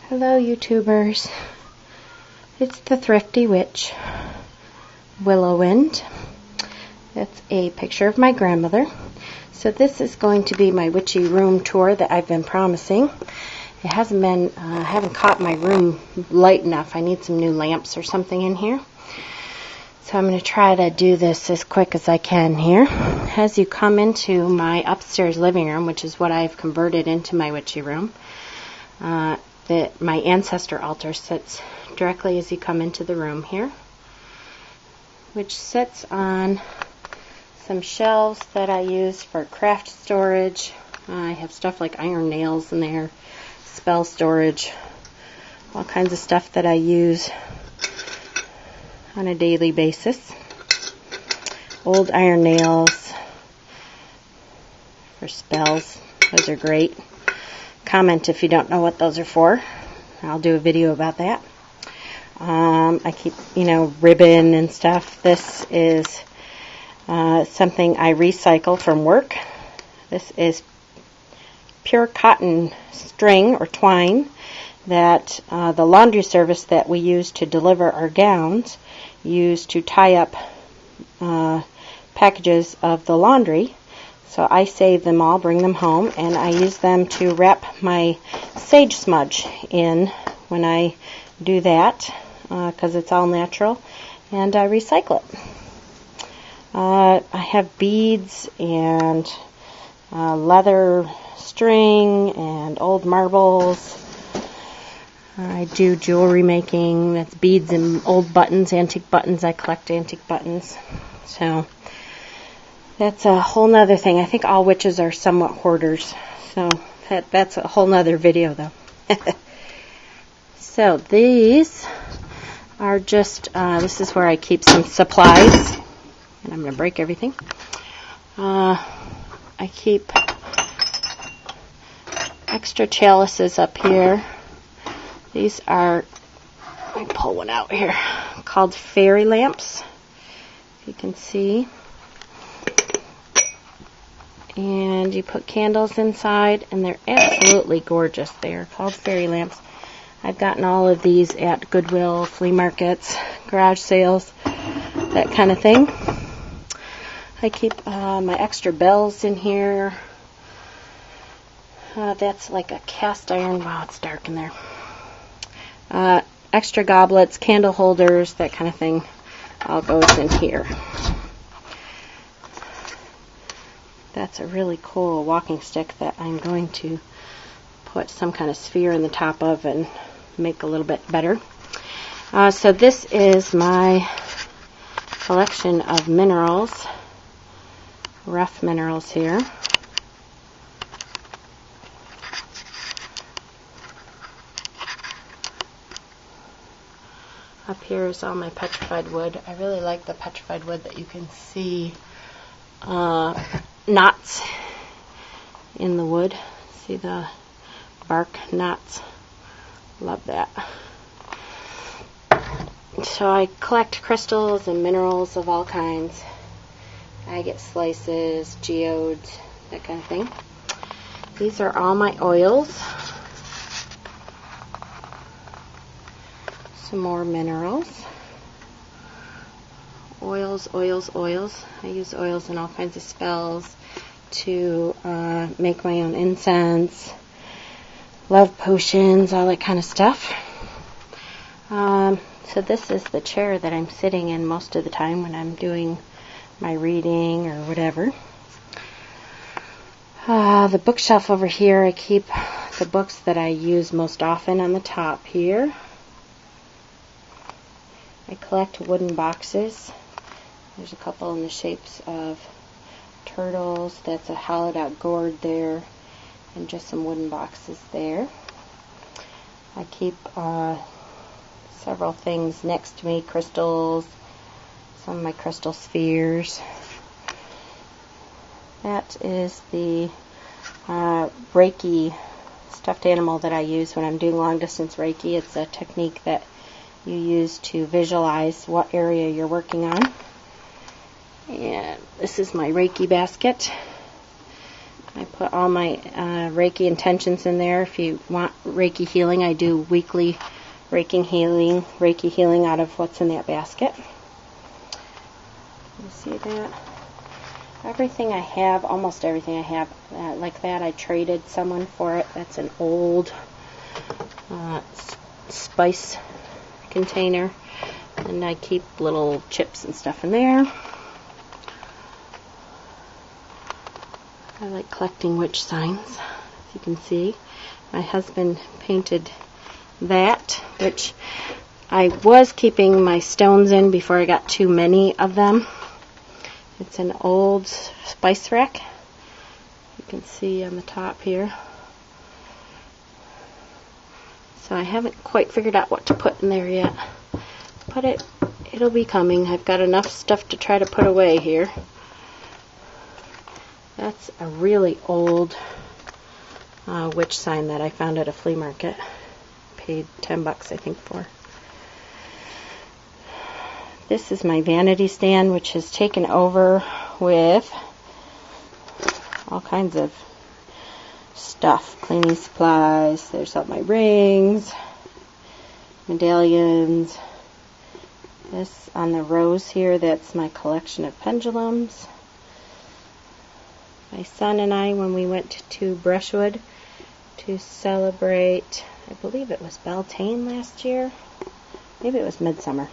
Hello YouTubers, it's the Thrifty Witch, Wyllowwynd. That's a picture of my grandmother. So this is going to be my Witchy Room tour that I've been promising. It hasn't been, I haven't caught my room light enough. I need some new lamps or something in here. So I'm going to try to do this as quick as I can here. As you come into my upstairs living room, which is what I've converted into my Witchy Room, my ancestor altar sits directly as you come into the room here, which sits on some shelves that I use for craft storage. I have stuff like iron nails in there, spell storage, all kinds of stuff that I use on a daily basis. Old iron nails for spells, those are great. Comment if you don't know what those are for. I'll do a video about that. I keep, ribbon and stuff. This is something I recycle from work. This is pure cotton string or twine that the laundry service that we use to deliver our gowns use to tie up packages of the laundry. So I save them all, bring them home, and I use them to wrap my sage smudge in when I do that, because it's all natural, and I recycle it. I have beads and leather string and old marbles. I do jewelry making. That's beads and old buttons, antique buttons. I collect antique buttons. So that's a whole nother thing. I think all witches are somewhat hoarders. So that's a whole nother video though. So these are just, this is where I keep some supplies. And I'm going to break everything. I keep extra chalices up here. These are, let me pull one out here, called fairy lamps, if you can see. And you put candles inside, and they're absolutely gorgeous. They are called fairy lamps. I've gotten all of these at Goodwill, flea markets, garage sales, that kind of thing. I keep my extra bells in here. That's like a cast iron. Wow, it's dark in there. Extra goblets, candle holders, that kind of thing, all goes in here. That's a really cool walking stick that I'm going to put some kind of sphere in the top of and make a little bit better. So this is my collection of minerals, rough minerals here. Up here is all my petrified wood. I really like the petrified wood that you can see knots in the wood. See the bark knots? Love that. So I collect crystals and minerals of all kinds. Agate slices, geodes, that kind of thing. These are all my oils. Some more minerals. Oils, oils, oils. I use oils in all kinds of spells to make my own incense, love potions, all that kind of stuff. So this is the chair that I'm sitting in most of the time when I'm doing my reading or whatever. The bookshelf over here, I keep the books that I use most often on the top here. I collect wooden boxes. There's a couple in the shapes of turtles. That's a hollowed out gourd there, and just some wooden boxes there. I keep several things next to me, crystals, some of my crystal spheres. That is the Reiki stuffed animal that I use when I'm doing long distance Reiki. It's a technique that you use to visualize what area you're working on. And this is my Reiki basket. I put all my Reiki intentions in there. If you want Reiki healing, I do weekly Reiki healing out of what's in that basket. You see that? Everything I have, almost everything I have, like that, I traded someone for it. That's an old spice container, and I keep little chips and stuff in there. I like collecting witch signs, as you can see. My husband painted that, which I was keeping my stones in before I got too many of them. It's an old spice rack. You can see on the top here. So I haven't quite figured out what to put in there yet. But it'll be coming. I've got enough stuff to try to put away here. That's a really old witch sign that I found at a flea market. Paid $10, I think, for. This is my vanity stand, which has taken over with all kinds of stuff. Cleaning supplies. There's all my rings, medallions. This on the rose here, that's my collection of pendulums. My son and I, when we went to Brushwood to celebrate, I believe it was Beltane last year. Maybe it was Midsummer.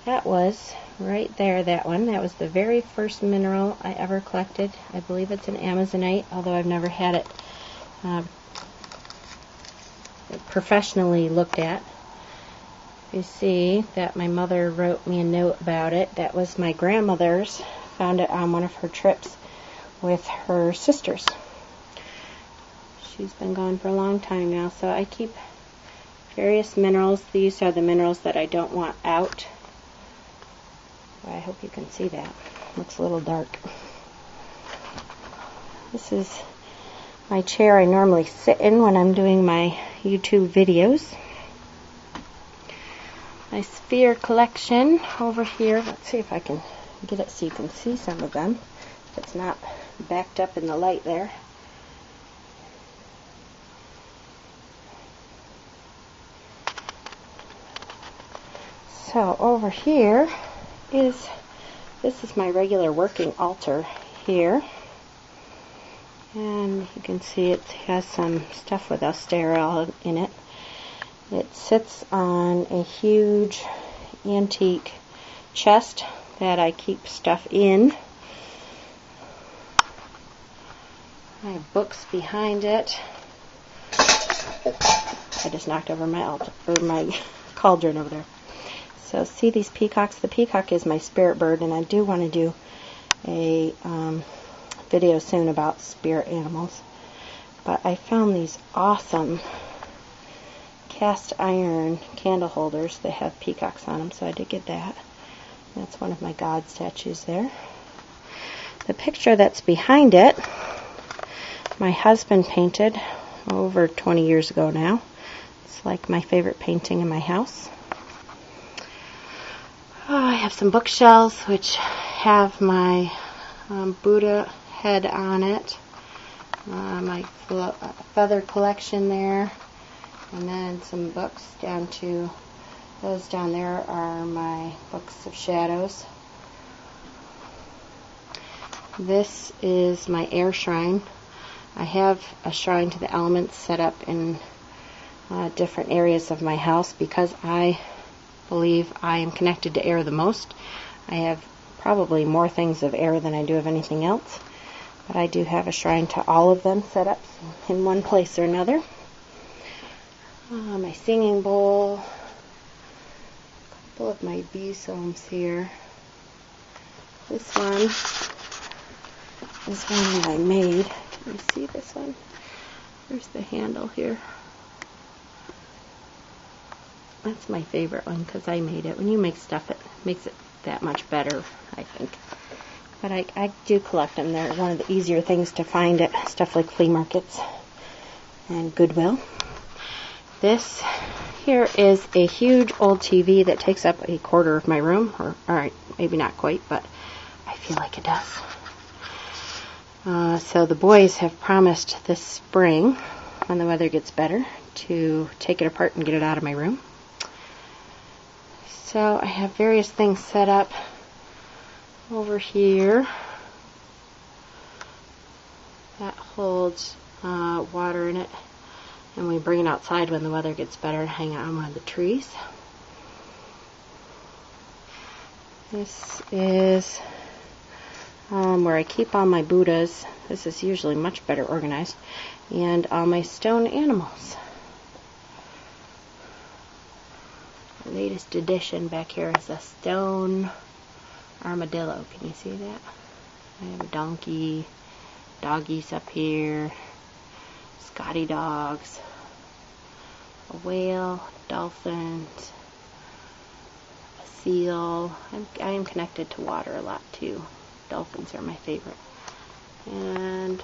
That was right there, that one. That was the very first mineral I ever collected. I believe it's an Amazonite, although I've never had it professionally looked at. You see that my mother wrote me a note about it. That was my grandmother's. Found it on one of her trips with her sisters. She's been gone for a long time now, so I keep various minerals. These are the minerals that I don't want out. I hope you can see that. Looks a little dark. This is my chair I normally sit in when I'm doing my YouTube videos. My sphere collection over here. Let's see if I can get it so you can see some of them. If it's not backed up in the light there. So over here this is my regular working altar here. And you can see it has some stuff with Austere Altar in it. It sits on a huge antique chest that I keep stuff in. I have books behind it. I just knocked over my cauldron over there. So see these peacocks? The peacock is my spirit bird, and I do want to do a video soon about spirit animals. But I found these awesome cast iron candle holders that have peacocks on them, so I did get that. That's one of my god statues there. The picture that's behind it, my husband painted over 20 years ago now. It's like my favorite painting in my house. I have some bookshelves which have my Buddha head on it, my feather collection there, and then some books down to those down there are my books of shadows. This is my air shrine. I have a shrine to the elements set up in different areas of my house because I believe I am connected to air the most. I have probably more things of air than I do of anything else, but I do have a shrine to all of them set up in one place or another. My singing bowl, a couple of my besomes here. This one is one that I made. Can you see this one? There's the handle here. That's my favorite one because I made it. When you make stuff, it makes it that much better, I think. But I do collect them. They're one of the easier things to find at stuff like flea markets and Goodwill. This here is a huge old TV that takes up a quarter of my room. Or, alright, maybe not quite, but I feel like it does. So the boys have promised this spring, when the weather gets better, to take it apart and get it out of my room. So I have various things set up over here that holds water in it, and we bring it outside when the weather gets better and hang it on one of the trees. This is where I keep all my Buddhas. This is usually much better organized, and all my stone animals. The latest addition back here is a stone armadillo. Can you see that? I have a donkey, doggies up here, Scotty dogs, a whale, dolphins, a seal. I am connected to water a lot too. Dolphins are my favorite. And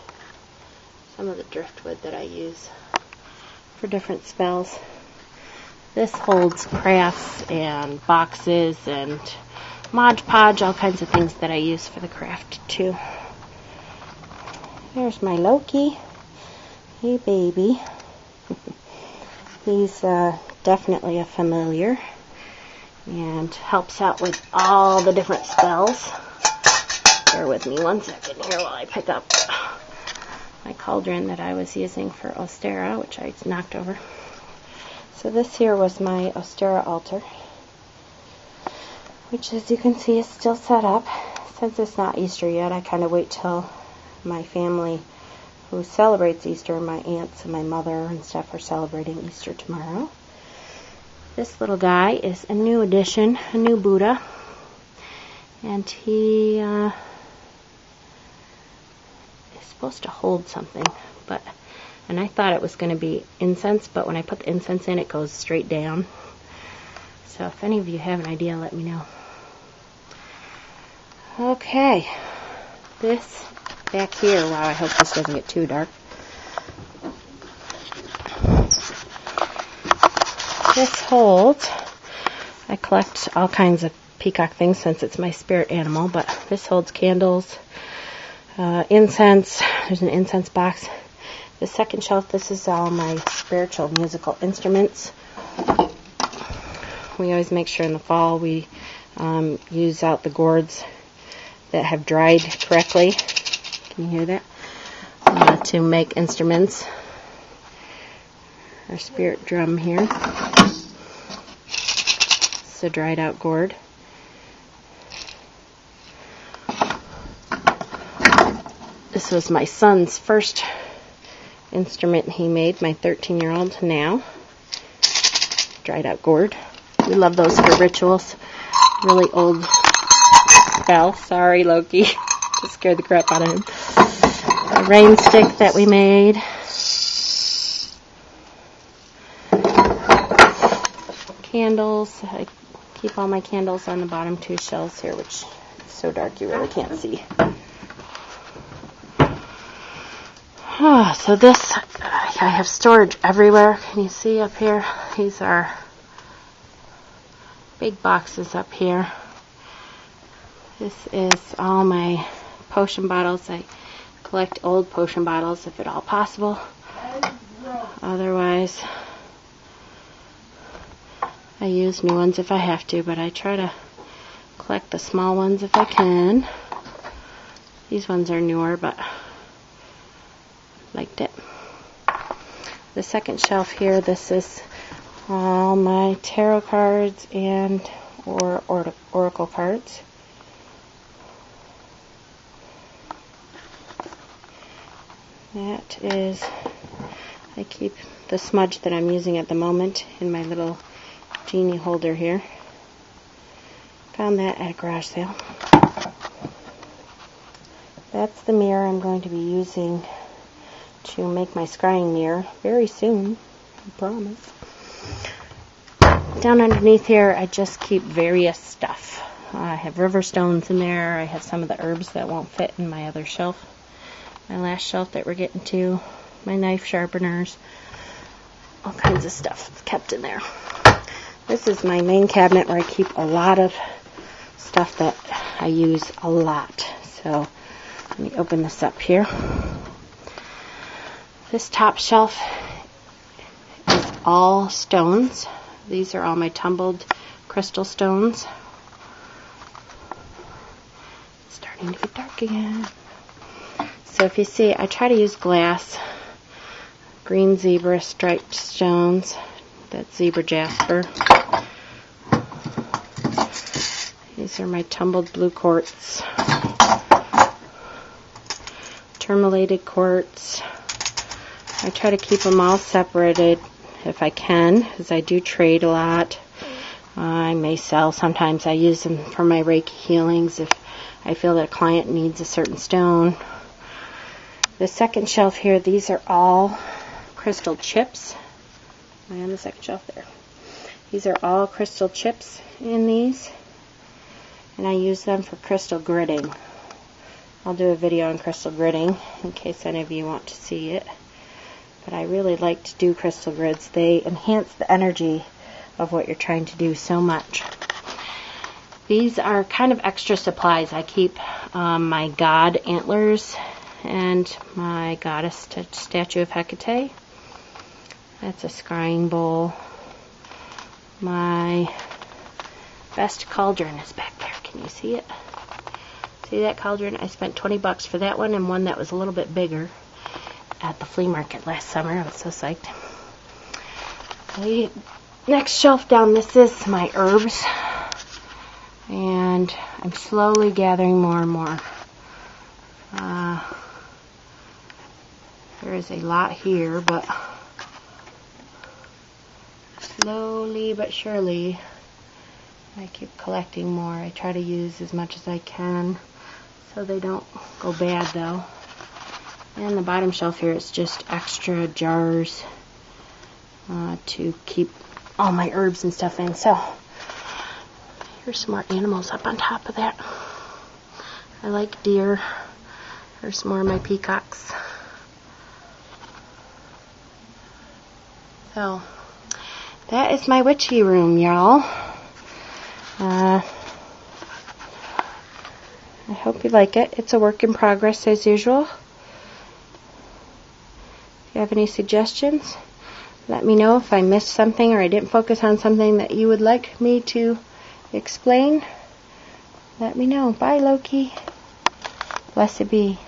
some of the driftwood that I use for different spells. This holds crafts and boxes and Mod Podge, all kinds of things that I use for the craft too. There's my Loki. Hey baby. He's definitely a familiar and helps out with all the different spells. Bear with me one second here while I pick up my cauldron that I was using for Austere, which I knocked over. So this here was my Austere Altar, which, as you can see, is still set up. Since it's not Easter yet, I kind of wait till my family who celebrates Easter, my aunts and my mother and stuff, are celebrating Easter tomorrow. This little guy is a new addition, a new Buddha, and he is supposed to hold something, and I thought it was going to be incense, but when I put the incense in, it goes straight down. So if any of you have an idea, let me know. Okay, this back here, wow, I hope this doesn't get too dark. This holds, I collect all kinds of peacock things since it's my spirit animal, but this holds candles, incense. There's an incense box. The second shelf, this is all my spiritual musical instruments. We always make sure in the fall we use out the gourds that have dried correctly. Can you hear that? To make instruments. Our spirit drum here. It's a dried out gourd. This was my son's first instrument he made, my 13-year-old now. Dried out gourd. We love those for rituals. Really old spell. Sorry, Loki. Just scared the crap out of him. A rain stick that we made. Candles. I keep all my candles on the bottom two shelves here, which is so dark you really can't see. So this, I have storage everywhere. Can you see up here? These are big boxes up here. This is all my potion bottles. I collect old potion bottles if at all possible. Otherwise, I use new ones if I have to, but I try to collect the small ones if I can. These ones are newer, but liked it. The second shelf here, this is all my tarot cards and oracle cards. That is, I keep the smudge that I'm using at the moment in my little genie holder here. Found that at a garage sale. That's the mirror I'm going to be using to make my scrying mirror very soon, I promise. Down underneath here, I just keep various stuff. I have river stones in there. I have some of the herbs that won't fit in my other shelf. My last shelf that we're getting to. My knife sharpeners. All kinds of stuff kept in there. This is my main cabinet where I keep a lot of stuff that I use a lot. So Let me open this up here. This top shelf is all stones. These are all my tumbled crystal stones. It's starting to get dark again. So if you see, I try to use glass, green zebra striped stones, that's zebra jasper. These are my tumbled blue quartz, tourmalated quartz. I try to keep them all separated if I can, because I do trade a lot. I may sell. Sometimes I use them for my Reiki healings if I feel that a client needs a certain stone. The second shelf here, these are all crystal chips. Am I on the second shelf there? These are all crystal chips in these, and I use them for crystal gridding. I'll do a video on crystal gridding in case any of you want to see it. But I really like to do crystal grids. They enhance the energy of what you're trying to do so much. These are kind of extra supplies. I keep my god antlers and my goddess statue of Hecate. That's a scrying bowl. My best cauldron is back there. Can you see it? See that cauldron? I spent 20 bucks for that one and one that was a little bit bigger at the flea market last summer. I was so psyched. The next shelf down, this is my herbs. And I'm slowly gathering more and more. There is a lot here, but slowly but surely I keep collecting more. I try to use as much as I can so they don't go bad though. And the bottom shelf here is just extra jars to keep all my herbs and stuff in. So here's some more animals up on top of that. I like deer. There's more of my peacocks. So that is my witchy room, y'all. I hope you like it. It's a work in progress as usual. If you have any suggestions, let me know. If I missed something or I didn't focus on something that you would like me to explain, let me know. Bye, Loki. Blessed be.